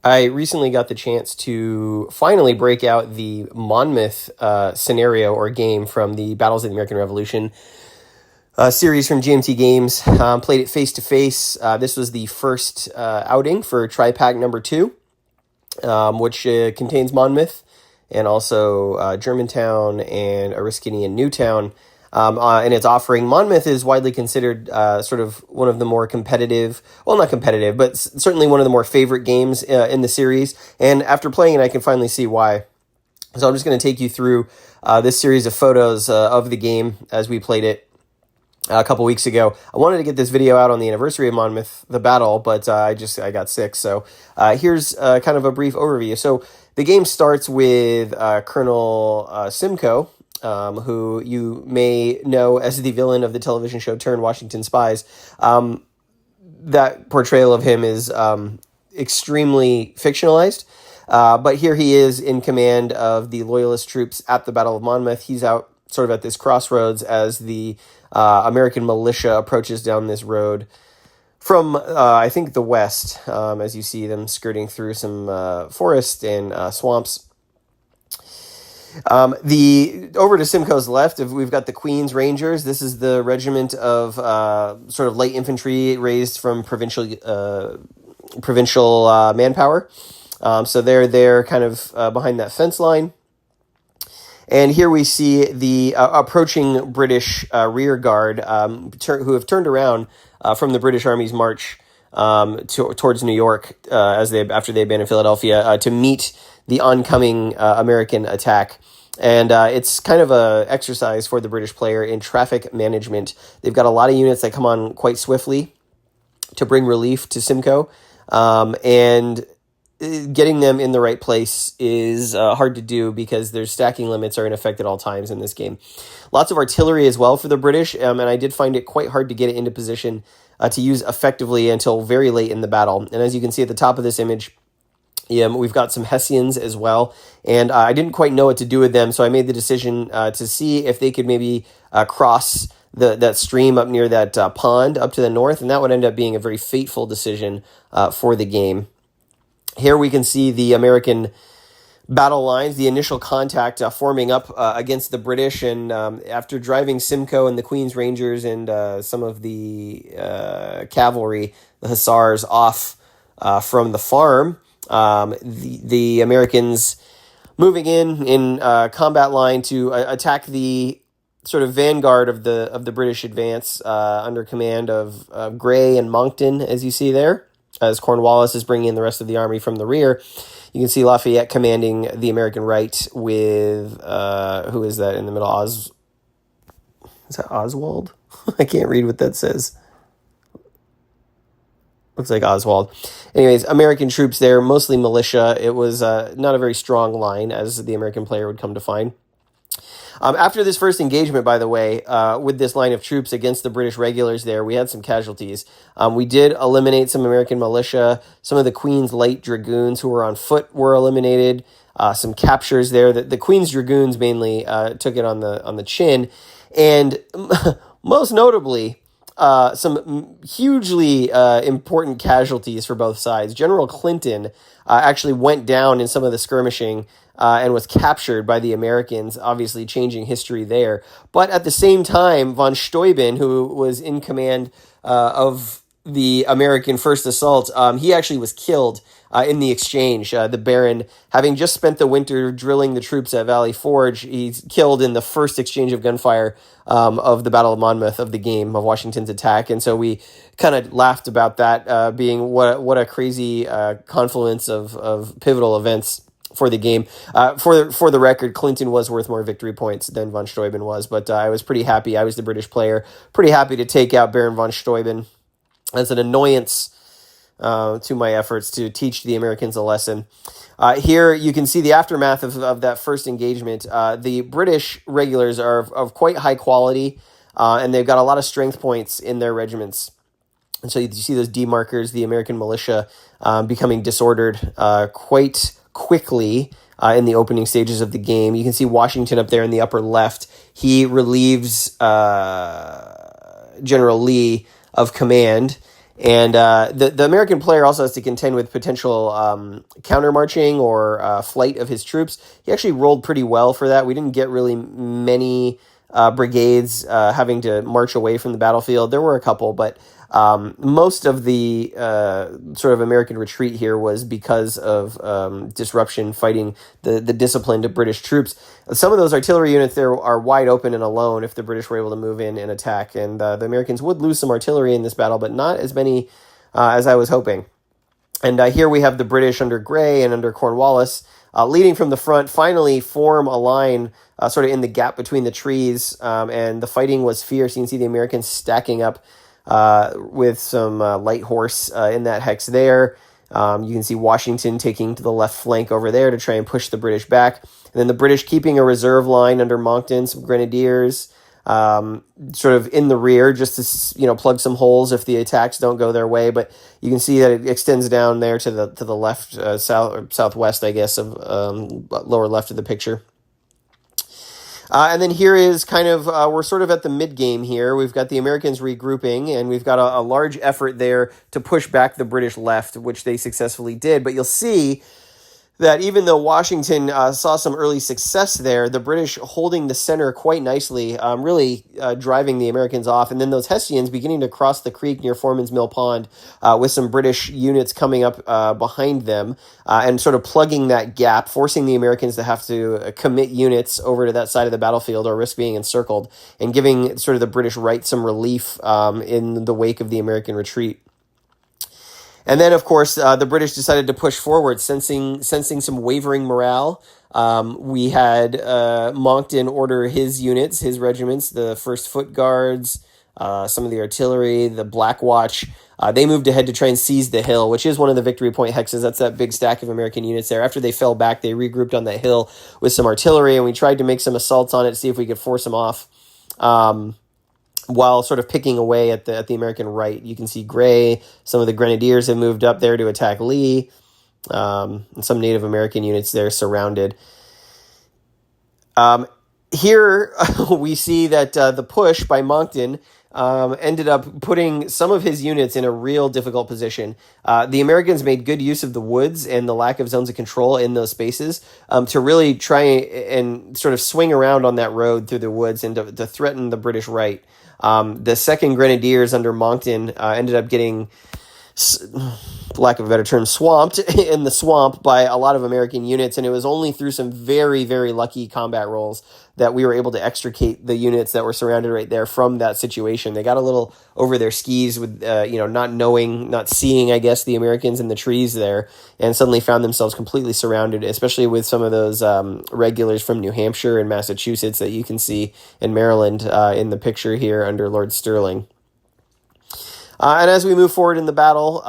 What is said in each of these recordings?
I recently got the chance to finally break out the Monmouth scenario or game from the Battles of the American Revolution series from GMT Games. Played it face-to-face. This was the first outing for Tri-Pack number 2, which contains Monmouth and also Germantown and Oriskany and Newtown. And its offering. Monmouth is widely considered sort of one of the more competitive, well, not competitive, but certainly one of the more favorite games in the series. And after playing it, I can finally see why. So I'm just going to take you through this series of photos of the game as we played it a couple weeks ago. I wanted to get this video out on the anniversary of Monmouth, the battle, but I got sick. So here's kind of a brief overview. So the game starts with Colonel Simcoe, who you may know as the villain of the television show turned Washington Spies. That portrayal of him is extremely fictionalized, but here he is in command of the Loyalist troops at the Battle of Monmouth. He's out sort of at this crossroads as the American militia approaches down this road from, I think, the west, as you see them skirting through some forest and swamps. Over to Simcoe's left, we've got the Queen's Rangers. This is the regiment of sort of light infantry raised from provincial manpower. So they're there kind of behind that fence line. And here we see the approaching British rear guard who have turned around from the British Army's march towards New York after they abandoned Philadelphia to meet the oncoming American attack. And it's kind of a exercise for the British player in traffic management. They've got a lot of units that come on quite swiftly to bring relief to Simcoe. And getting them in the right place is hard to do because their stacking limits are in effect at all times in this game. Lots of artillery as well for the British, and I did find it quite hard to get it into position to use effectively until very late in the battle. And as you can see at the top of this image, we've got some Hessians as well, and I didn't quite know what to do with them, so I made the decision to see if they could maybe cross that stream up near that pond up to the north, and that would end up being a very fateful decision for the game. Here we can see the American battle lines, the initial contact forming up against the British, and after driving Simcoe and the Queen's Rangers and some of the cavalry, the Hussars, off from the farm, the Americans moving in combat line to attack the sort of vanguard of the British advance under command of Grey and Monckton, as you see there, as Cornwallis is bringing in the rest of the army from the rear. You can see Lafayette commanding the American right with, who is that in the middle? Is that Oswald? I can't read what that says. Looks like Oswald. Anyways, American troops there, mostly militia. It was not a very strong line, as the American player would come to find. After this first engagement, by the way, with this line of troops against the British regulars there, we had some casualties. We did eliminate some American militia. Some of the Queen's Light Dragoons who were on foot were eliminated. Some captures there. The Queen's Dragoons mainly took it on the chin. And most notably, some hugely important casualties for both sides. General Clinton actually went down in some of the skirmishing and was captured by the Americans, obviously changing history there. But at the same time, von Steuben, who was in command of the American first assault, he actually was killed in the exchange. The Baron, having just spent the winter drilling the troops at Valley Forge, he's killed in the first exchange of gunfire of the Battle of Monmouth, of the game, of Washington's attack. And so we kind of laughed about that being what a crazy confluence of pivotal events for the game. For the record, Clinton was worth more victory points than von Steuben was, but I was pretty happy. I was the British player, pretty happy to take out Baron von Steuben as an annoyance to my efforts to teach the Americans a lesson. Here you can see the aftermath of that first engagement. The British regulars are of quite high quality, and they've got a lot of strength points in their regiments. And so you see those demarkers, the American militia, becoming disordered quite quickly in the opening stages of the game. You can see Washington up there in the upper left. He relieves General Lee of command, And the American player also has to contend with potential counter-marching or flight of his troops. He actually rolled pretty well for that. We didn't get really many brigades having to march away from the battlefield. There were a couple, but most of the sort of American retreat here was because of disruption fighting the disciplined British troops. Some of those artillery units there are wide open and alone if the British were able to move in and attack. And the Americans would lose some artillery in this battle, but not as many as I was hoping. And here we have the British under Grey and under Cornwallis leading from the front, finally form a line sort of in the gap between the trees. And the fighting was fierce. You can see the Americans stacking up with some light horse in that hex there. You can see Washington taking to the left flank over there to try and push the British back. And then the British keeping a reserve line under Monckton, some grenadiers sort of in the rear just to, plug some holes if the attacks don't go their way. But you can see that it extends down there to the left, south or southwest, I guess, of lower left of the picture. And then here is kind of, we're sort of at the mid-game here. We've got the Americans regrouping, and we've got a large effort there to push back the British left, which they successfully did. But you'll see that even though Washington saw some early success there, the British holding the center quite nicely, really driving the Americans off. And then those Hessians beginning to cross the creek near Foreman's Mill Pond with some British units coming up behind them and sort of plugging that gap, forcing the Americans to have to commit units over to that side of the battlefield or risk being encircled, and giving sort of the British right some relief in the wake of the American retreat. And then, of course, the British decided to push forward, sensing some wavering morale. We had Monckton order his units, his regiments, the 1st Foot Guards, some of the artillery, the Black Watch. They moved ahead to try and seize the hill, which is one of the victory point hexes. That's that big stack of American units there. After they fell back, they regrouped on that hill with some artillery, and we tried to make some assaults on it to see if we could force them off. While sort of picking away at the American right. You can see Grey, some of the grenadiers have moved up there to attack Lee, and some Native American units there surrounded. Here we see that the push by Monckton ended up putting some of his units in a real difficult position. The Americans made good use of the woods and the lack of zones of control in those spaces to really try and sort of swing around on that road through the woods and to threaten the British right. The 2nd Grenadiers under Monckton ended up getting, for lack of a better term, swamped in the swamp by a lot of American units, and it was only through some very, very lucky combat rolls that we were able to extricate the units that were surrounded right there from that situation. They got a little over their skis with, not seeing, I guess, the Americans in the trees there, and suddenly found themselves completely surrounded, especially with some of those regulars from New Hampshire and Massachusetts that you can see in Maryland in the picture here under Lord Stirling. And as we move forward in the battle,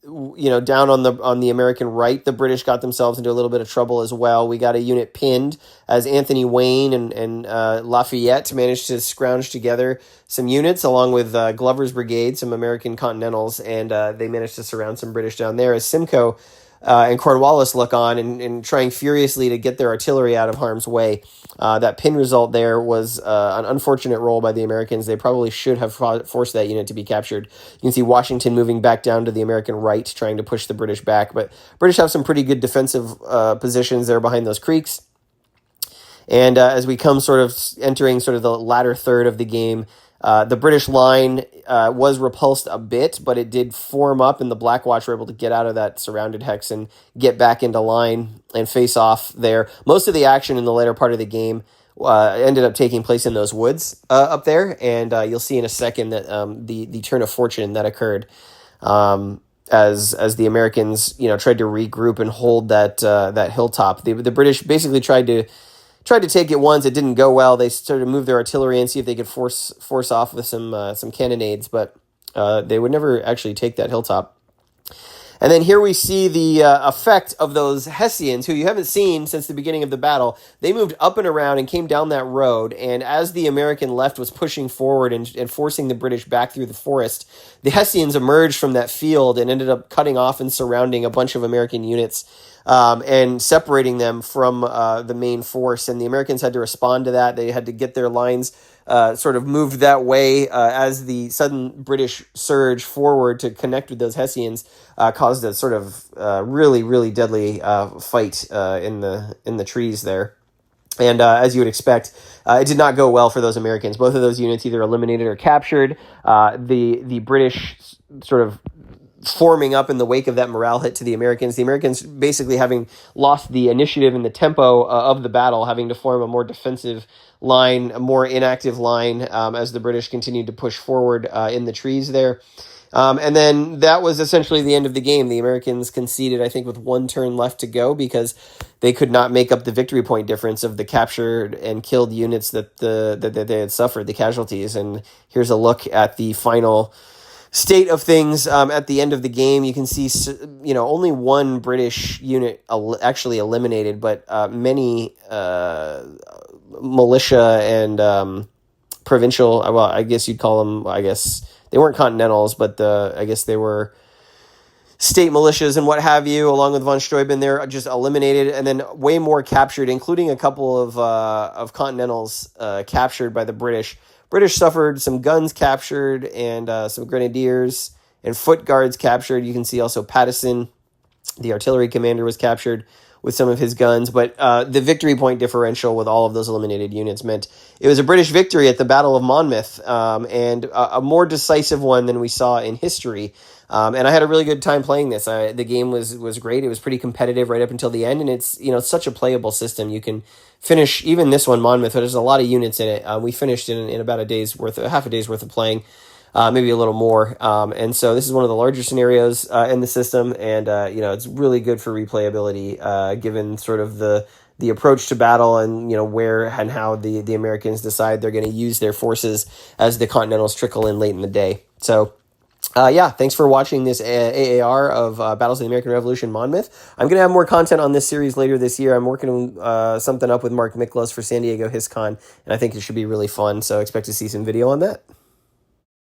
down on the American right, the British got themselves into a little bit of trouble as well. We got a unit pinned as Anthony Wayne and Lafayette managed to scrounge together some units along with Glover's brigade, some American Continentals, and they managed to surround some British down there as Simcoe and Cornwallis look on and trying furiously to get their artillery out of harm's way. That pin result there was an unfortunate roll by the Americans. They probably should have forced that unit to be captured. You can see Washington moving back down to the American right, trying to push the British back. But British have some pretty good defensive positions there behind those creeks. And as we come sort of entering sort of the latter third of the game, the British line was repulsed a bit, but it did form up, and the Black Watch were able to get out of that surrounded hex and get back into line and face off there. Most of the action in the later part of the game ended up taking place in those woods up there, and you'll see in a second that the turn of fortune that occurred as the Americans tried to regroup and hold that hilltop. The British basically tried to take it once. It didn't go well. They started to move their artillery and see if they could force off with some cannonades, but they would never actually take that hilltop. And then here we see the effect of those Hessians, who you haven't seen since the beginning of the battle. They moved up and around and came down that road, and as the American left was pushing forward and forcing the British back through the forest, the Hessians emerged from that field and ended up cutting off and surrounding a bunch of American units and separating them from the main force. And the Americans had to respond to that. They had to get their lines sort of moved that way as the sudden British surge forward to connect with those Hessians caused a sort of really, really deadly fight in the trees there. And as you would expect, it did not go well for those Americans. Both of those units either eliminated or captured. The British sort of forming up in the wake of that morale hit to the Americans. The Americans basically having lost the initiative and the tempo of the battle, having to form a more defensive line, a more inactive line as the British continued to push forward in the trees there. And then that was essentially the end of the game. The Americans conceded, I think, with one turn left to go because they could not make up the victory point difference of the captured and killed units that they had suffered, the casualties. And here's a look at the final state of things at the end of the game. You can see, only one British unit actually eliminated, but many militia and provincial, well, I guess you'd call them, they weren't Continentals, but I guess they were state militias and what have you, along with von Steuben, they're just eliminated, and then way more captured, including a couple of Continentals captured by the British. British suffered some guns captured and some grenadiers and foot guards captured. You can see also Pattison, the artillery commander, was captured with some of his guns. But the victory point differential with all of those eliminated units meant it was a British victory at the Battle of Monmouth, and a more decisive one than we saw in history. And I had a really good time playing this. The game was great. It was pretty competitive right up until the end, and it's such a playable system. You can finish even this one, Monmouth. There's a lot of units in it. We finished in about half a day's worth of playing, maybe a little more. And so this is one of the larger scenarios in the system, and it's really good for replayability, given sort of the approach to battle and where and how the Americans decide they're going to use their forces as the Continentals trickle in late in the day. So. Thanks for watching this AAR of Battles of the American Revolution Monmouth. I'm going to have more content on this series later this year. I'm working something up with Mark Miklos for San Diego HISCON, and I think it should be really fun, so expect to see some video on that.